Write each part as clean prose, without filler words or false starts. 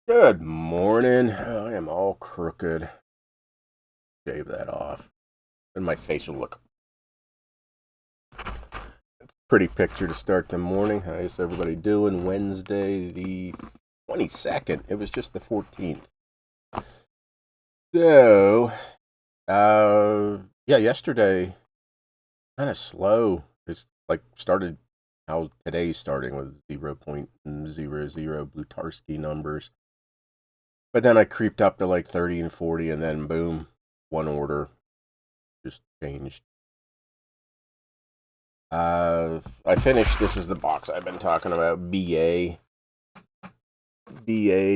Good morning. I am all crooked. Shave that off. And my face will look pretty picture to start the morning. How's everybody doing? Wednesday the 22nd. It was just the 14th. So, yeah, yesterday, kind of slow. It's like started how today's starting with 0.00 Blutarski numbers. But then I creeped up to like 30 and 40, and then boom, one order just changed. I finished. This is the box I've been talking about. BA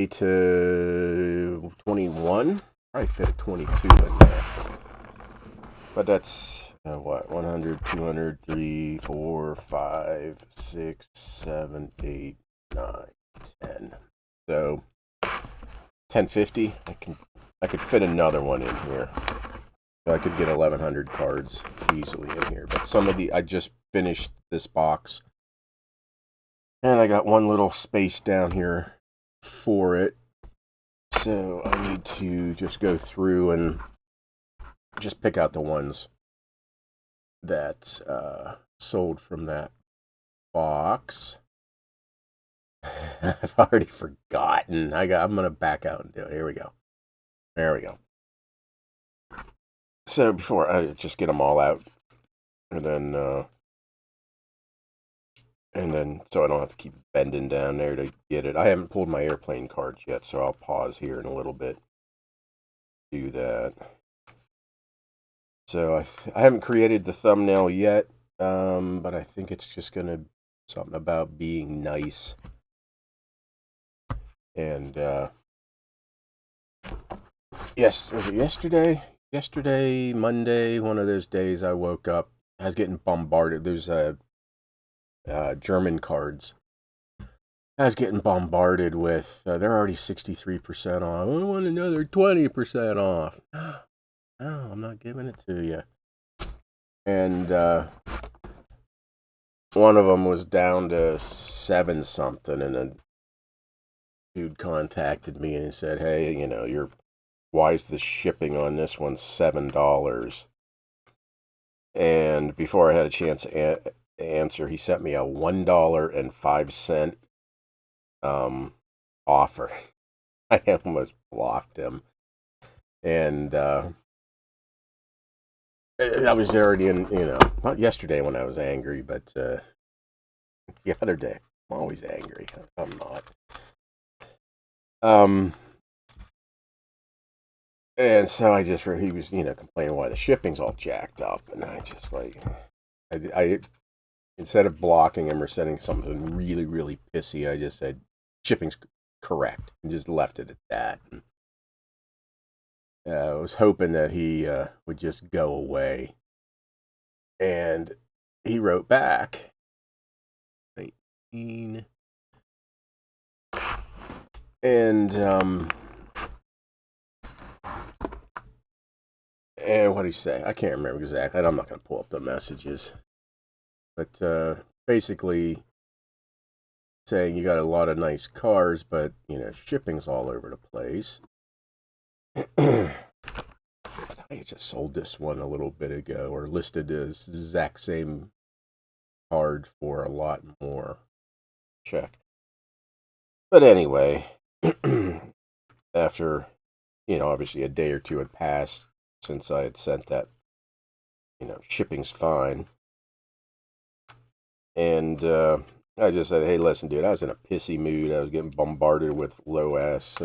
to 21. Probably fit a 22 in there. But that's what 100, 200, 3, 4, 5, 6, 7, 8, 9, 10. So 1050. I could fit another one in here. So I could get 1,100 cards easily in here. But some of I just finished this box. And I got one little space down here for it. So I need to just go through and just pick out the ones that sold from that box. I've already forgotten. I'm going to back out and do it. Here we go. There we go. So before I just get them all out, and then so I don't have to keep bending down there to get it. I haven't pulled my airplane cards yet, so I'll pause here in a little bit. Do that. So I haven't created the thumbnail yet, but I think it's just gonna something about being nice. And yes, was it yesterday? Yesterday, Monday, one of those days I woke up. I was getting bombarded. There's German cards. I was getting bombarded with, they're already 63% off. I want another 20% off. No, I'm not giving it to you. And one of them was down to 7 something, and a dude contacted me and said, hey, why is the shipping on this one $7? And before I had a chance to answer, he sent me a $1.05 offer. I almost blocked him. And I was already in, not yesterday when I was angry, but the other day. I'm always angry. I'm not. And so he was, complaining why the shipping's all jacked up. And I just I instead of blocking him or sending something really, really pissy, I just said, shipping's correct, and just left it at that. And, I was hoping that he would just go away. And he wrote back. 19. And what did he say? I can't remember exactly. I'm not going to pull up the messages. But basically saying you got a lot of nice cars, but, shipping's all over the place. I thought I just sold this one a little bit ago, or listed this exact same card for a lot more. Check. But anyway, after, obviously a day or two had passed since I had sent that, shipping's fine. And I just said, hey, listen, dude, I was in a pissy mood. I was getting bombarded with low-ass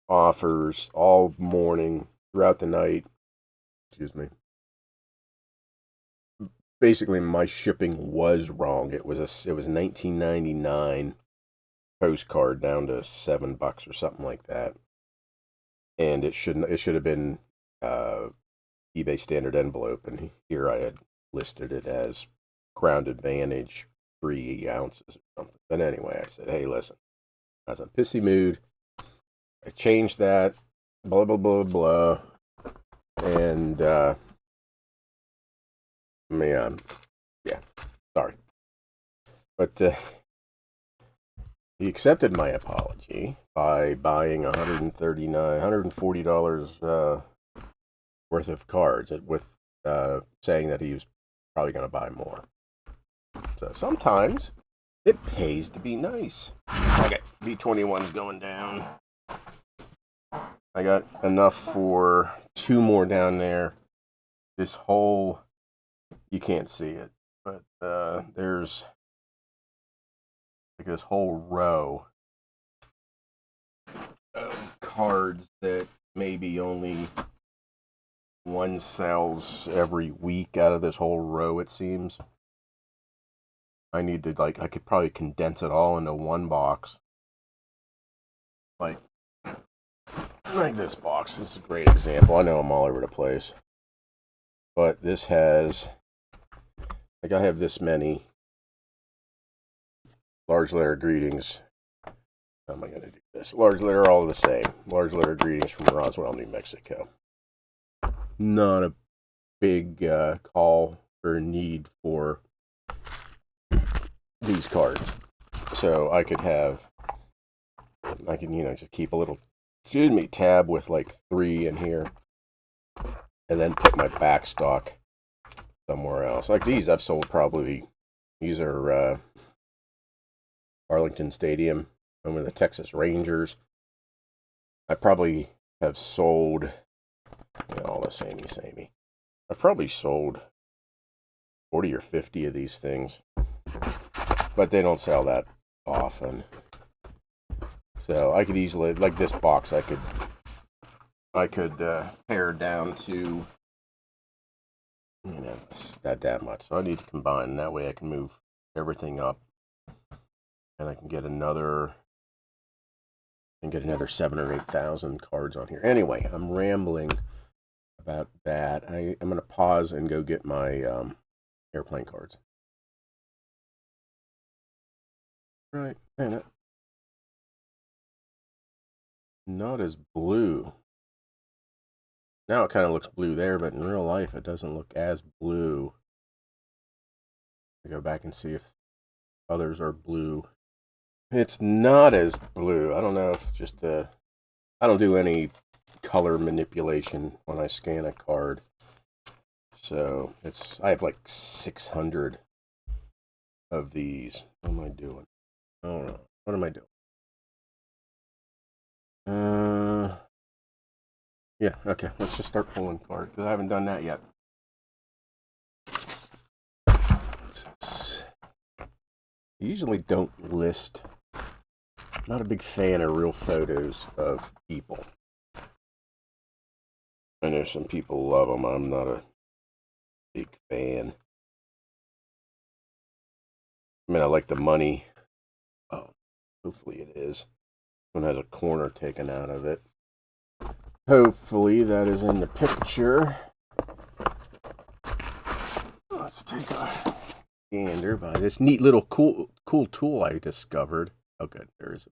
offers all morning, throughout the night. Excuse me. Basically, my shipping was wrong. It was $19.99 postcard down to $7 or something like that. And it should have been eBay standard envelope, and here I had listed it as Crown Advantage 3 ounces or something. But anyway, I said, hey, listen, I was in a pissy mood. I changed that, blah, blah, blah, blah. And, man, yeah, sorry. But he accepted my apology by buying $140 worth of cards with saying that he was probably going to buy more. So sometimes it pays to be nice. Okay, B21's going down. I got enough for 2 more down there. This whole, you can't see it, but there's like this whole row of cards that maybe only one sells every week out of this whole row, it seems. I need to, like, I could probably condense it all into one box. Like this box. This is a great example. I know I'm all over the place. But this has, like, I have this many large letter greetings. How am I going to do this? Large letter, all the same. Large letter greetings from Roswell, New Mexico. Not a big call or need for these cards. So I could have, just keep a little, tab with like 3 in here. And then put my backstock somewhere else. Like these, I've sold probably, these are Arlington Stadium, home of the Texas Rangers. I probably have sold, all the samey. I've probably sold 40 or 50 of these things. But they don't sell that often. So I could easily, like this box, I could pare down to, not that much. So I need to combine, and that way I can move everything up, and I can get another 7,000 or 8,000 cards on here. Anyway, I'm rambling about that. I'm going to pause and go get my airplane cards. Right, man, not as blue. Now it kind of looks blue there, but in real life it doesn't look as blue. I go back and see if others are blue. It's not as blue. I don't know if just I don't do any color manipulation when I scan a card. So I have like 600 of these. What am I doing? I don't know. What am I doing? Yeah, okay. Let's just start pulling cards, because I haven't done that yet. I usually don't list. Not a big fan of real photos of people. I know some people love them. I'm not a big fan. I mean, I like the money. Oh, hopefully it is. One has a corner taken out of it. Hopefully that is in the picture. Let's take a gander by this neat little cool tool I discovered. Oh, good. There is.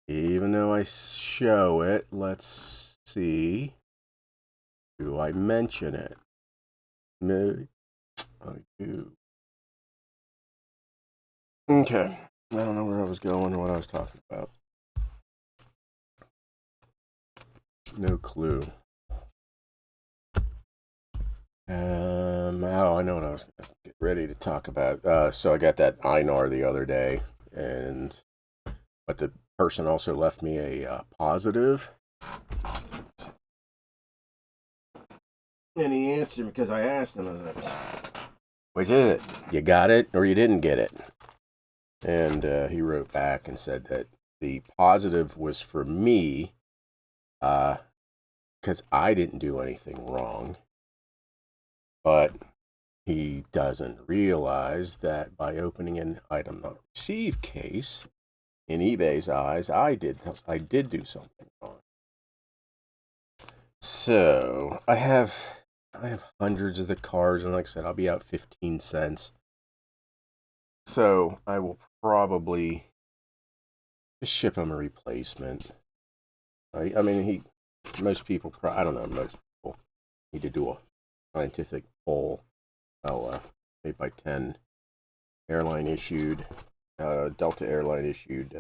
Even though I show it, let's see. Do I mention it? Maybe I do. Okay. I don't know where I was going or what I was talking about. No clue. I know what I was going to get ready to talk about. So I got that INAR the other day, but the person also left me a positive. And he answered because I asked him, which is it? You got it or you didn't get it? And he wrote back and said that the positive was for me, because I didn't do anything wrong. But he doesn't realize that by opening an item not received case, in eBay's eyes, I did do something wrong. So I have hundreds of the cards, and like I said, I'll be out 15 cents. So I will probably just ship him a replacement. I mean, most people, I don't know, most people need to do a scientific poll. 8 by 10 airline issued Delta Airline issued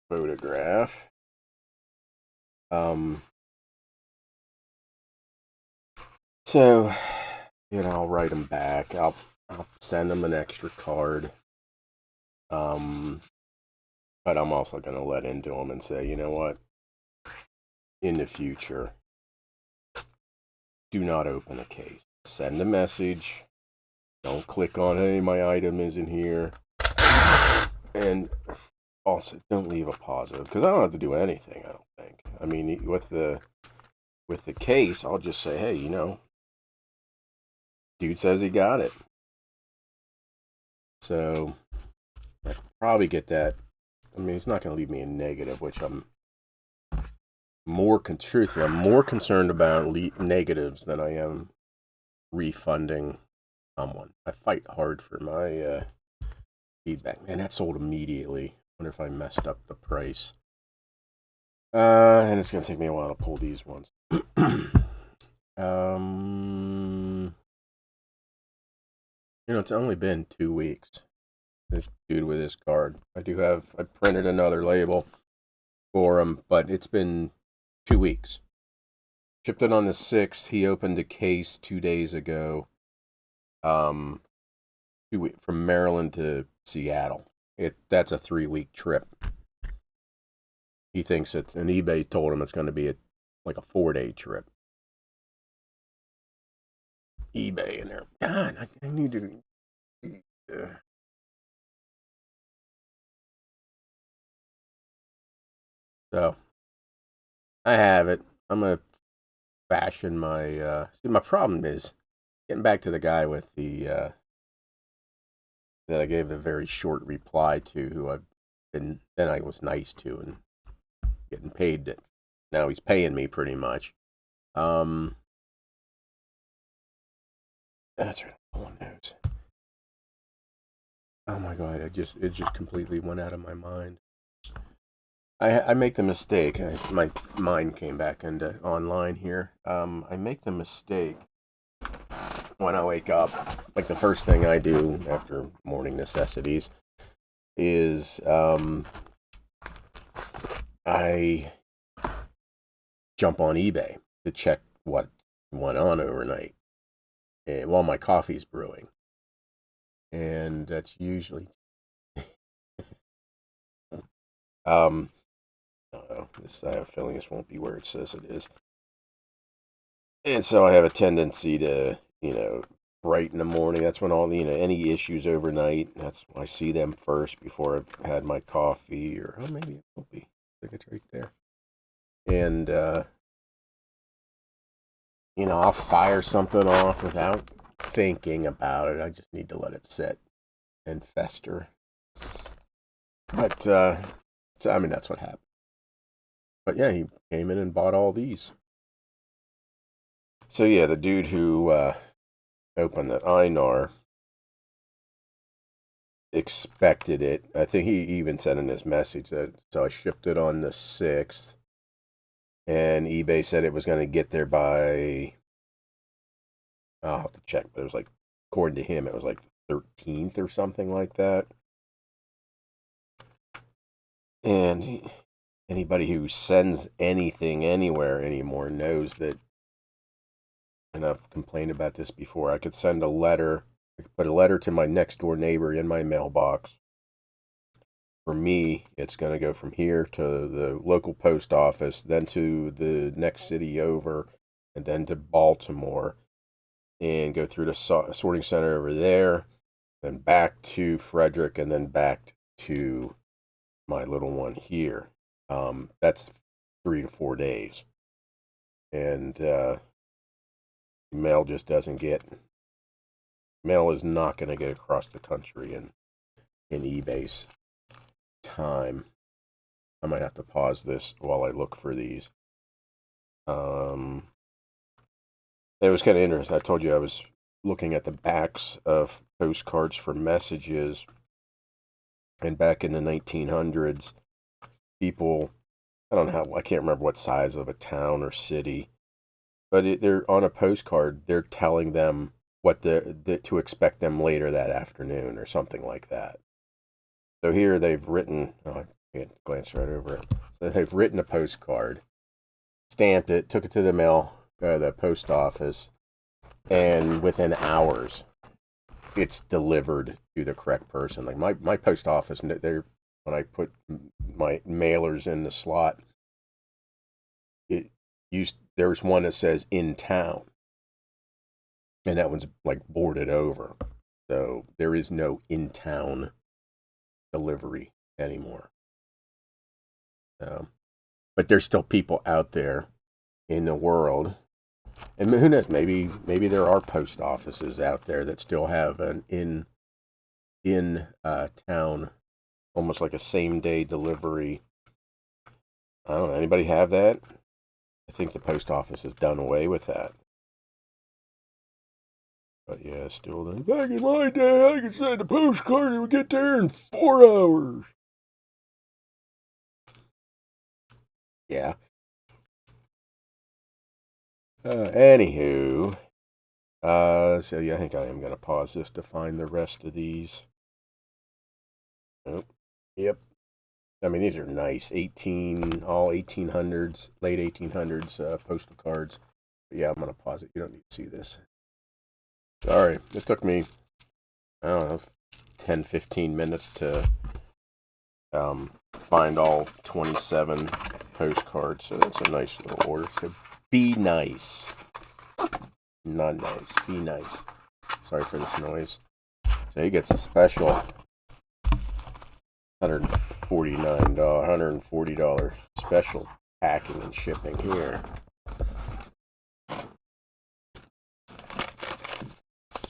photograph. So, I'll write them back. I'll send them an extra card. But I'm also going to let into them and say, you know what? In the future, do not open a case. Send a message. Don't click on, hey, my item isn't here. And also, don't leave a positive, because I don't have to do anything, I don't think. I mean, with the case, I'll just say, hey, dude says he got it. So, I probably get that. I mean, it's not going to leave me a negative, which I'm more concerned about negatives than I am refunding someone. I fight hard for my feedback. Man, that sold immediately. Wonder if I messed up the price. And it's going to take me a while to pull these ones. It's only been 2 weeks. This dude with this card. I printed another label for him, but it's been 2 weeks. Shipped it on the 6th. He opened a case 2 days ago. From Maryland to Seattle. That's a 3-week trip. He thinks and eBay told him it's going to be like a 4-day trip. eBay in there. God, I need to. So, I have it. I'm going to fashion my. See, my problem is getting back to the guy with the. That I gave a very short reply to, who I was nice to and getting paid. Now he's paying me pretty much. That's right. No one knows. Oh my god! It just completely went out of my mind. I make the mistake. My mind came back into online here. I make the mistake when I wake up. Like the first thing I do after morning necessities is I jump on eBay to check what went on overnight, and while my coffee's brewing. And that's usually I don't know. I have a feeling this won't be where it says it is. And so I have a tendency to, right in the morning, that's when all the, any issues overnight, that's when I see them first before I've had my coffee, or maybe it won't be. I think it's right there. And I'll fire something off without thinking about it. I just need to let it sit and fester. But so, I mean, that's what happened. But yeah, he came in and bought all these. So yeah, the dude who opened the Einar expected it. I think he even said in his message that, so I shipped it on the 6th, and eBay said it was going to get there by, I'll have to check, but it was like, according to him, it was like the 13th or something like that. And anybody who sends anything anywhere anymore knows that, and I've complained about this before, I could send a letter, I could put a letter to my next door neighbor in my mailbox. For me, it's going to go from here to the local post office, then to the next city over, and then to Baltimore, and go through the sorting center over there, then back to Frederick, and then back to my little one here. That's 3 to 4 days. And mail just doesn't get, mail is not going to get across the country in eBay's time. I might have to pause this while I look for these. It was kind of interesting. I told you I was looking at the backs of postcards for messages, and back in the 1900s, people, I can't remember what size of a town or city, but they're on a postcard, they're telling them what to expect them later that afternoon or something like that. So here they've written, oh, I can't glance right over it. So they've written a postcard, stamped it, took it to the post office, and within hours, it's delivered to the correct person. Like my post office, when I put my mailers in the slot, there's one that says in town, and that one's like boarded over. So there is no in town delivery anymore. But there's still people out there in the world, and who knows? Maybe there are post offices out there that still have an in town, almost like a same day delivery. I don't know. Anybody have that? I think the post office has done away with that. But yeah, still then. Back in my day, I could send a postcard and would get there in 4 hours. Yeah. Anywho, so yeah, I think I am going to pause this to find the rest of these. Oh, yep. I mean, these are nice. All 1800s, late 1800s postal cards. But yeah, I'm going to pause it. You don't need to see this. Sorry, it took me, I don't know, 10, 15 minutes to find all 27 postcards. So that's a nice little order. So be nice. Not nice. Be nice. Sorry for this noise. So he gets a special $140 special packing and shipping here.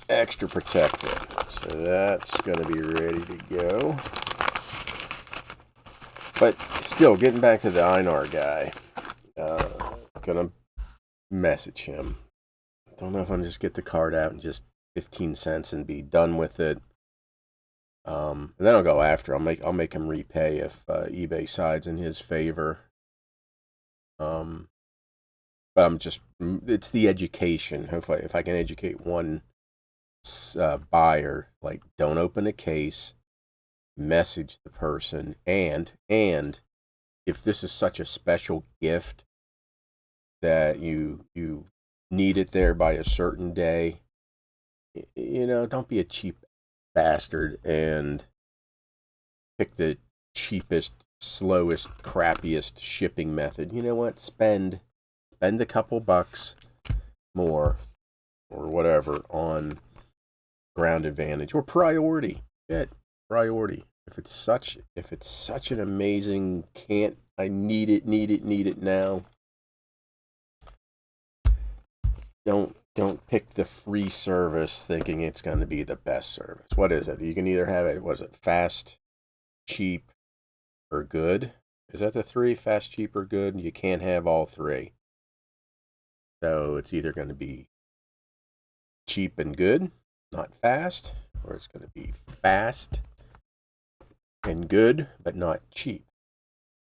Extra protected. So that's going to be ready to go. But still, getting back to the Einar guy, gonna message him. Don't know if I'm just get the card out and just 15 cents and be done with it. And then I'll go after. I'll make him repay if eBay sides in his favor. But it's the education. Hopefully, if I can educate one buyer, like don't open a case, message the person, and if this is such a special gift that you need it there by a certain day, don't be a cheap bastard and pick the cheapest, slowest, crappiest shipping method. You know what? Spend a couple bucks more or whatever on ground advantage or priority. Priority. If it's such an amazing I need it now. Don't pick the free service thinking it's going to be the best service. What is it? You can either have it, fast, cheap, or good? Is that the three? Fast, cheap, or good? You can't have all three. So it's either going to be cheap and good, not fast, or it's going to be fast and good, but not cheap.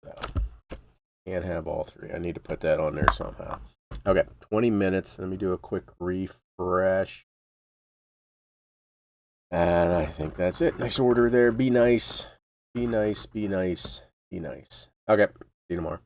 So can't have all three. I need to put that on there somehow. Okay, 20 minutes. Let me do a quick refresh. And I think that's it. Nice order there. Be nice. Be nice. Be nice. Be nice. Okay, see you tomorrow.